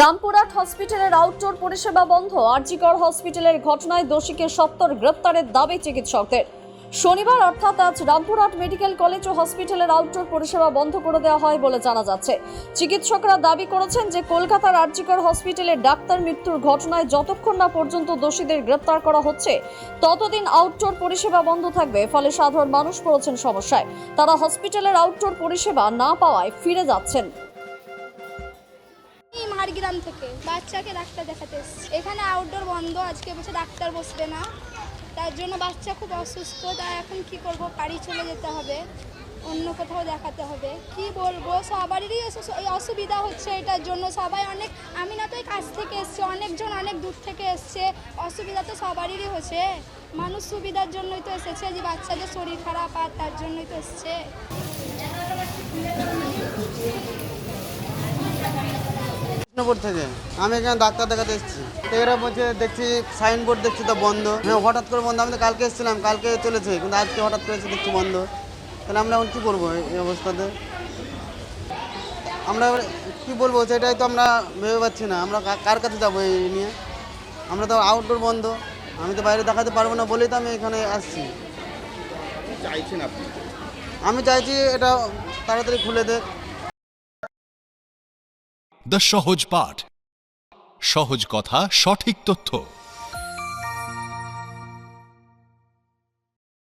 রামপুরহাট হসপিটালের আউটডোর পরিষেবা বন্ধ। আরজিকর হসপিটালের ঘটনায় দোষীকে সত্বর গ্রেপ্তারের দাবি চিকিৎসকদের। শনিবার অর্থাৎ আজ রামপুরহাট মেডিকেল কলেজ ও হসপিটালের আউটডোর পরিষেবা বন্ধ করে দেওয়া হয় বলে জানা যাচ্ছে। চিকিৎসকরা দাবি করেছেন যে কলকাতার আরজিকর হসপিটালের ডাক্তার মৃত্যুর ঘটনায় যতক্ষণ না পর্যন্ত দোষীদের গ্রেপ্তার করা হচ্ছে ততদিন আউটডোর পরিষেবা বন্ধ থাকবে। ফলে সাধারণ মানুষ পড়েছেন সমস্যায়। তারা হসপিটালের আউটডোর পরিষেবা না পাওয়ায় ফিরে যাচ্ছেন। মারগ্রাম থেকে বাচ্চাকে ডাক্তার দেখাতে এসেছি। এখানে আউটডোর বন্ধ, আজকে বসে ডাক্তার বসবে না, তার জন্য বাচ্চা খুব অসুস্থ। তাই এখন কি করব, বাড়ি চলে যেতে হবে, অন্য কোথাও দেখাতে হবে। কি বলবো, সবারই অসুবিধা হচ্ছে এটার জন্য। সবাই অনেক, আমি না তো এই কাছ থেকে এসছে, অনেকজন অনেক দূর থেকে এসছে। অসুবিধা তো সবারই হচ্ছে। মানুষ সুবিধার জন্যই তো এসেছে, যে বাচ্চাদের শরীর খারাপ আর তার জন্যই তো এসছে। থেকে আমি এখানে ডাক্তার দেখাতে এসেছি। এরা বলছে, দেখছি সাইনবোর্ড দেখছি তো বন্ধ। হ্যাঁ, হঠাৎ করে বন্ধ। আমি তো কালকে এসেছিলাম, কালকে চলেছে, কিন্তু আজকে হঠাৎ করে এসে দেখছি বন্ধ। তাহলে আমরা এখন কী করবো এই অবস্থাতে? আমরা কী বলবো সেটাই তো আমরা ভেবে পাচ্ছি না। আমরা কার কাছে যাবো এই নিয়ে? আমরা তো আউটডোর বন্ধ, আমি তো বাইরে দেখাতে পারবো না বলেই তো আমি এখানে আসছি। চাইছেন আপনি? আমি চাইছি এটা তাড়াতাড়ি খুলে দেখ। দ্য সহজ পাঠ, সহজ কথা, সঠিক তথ্য।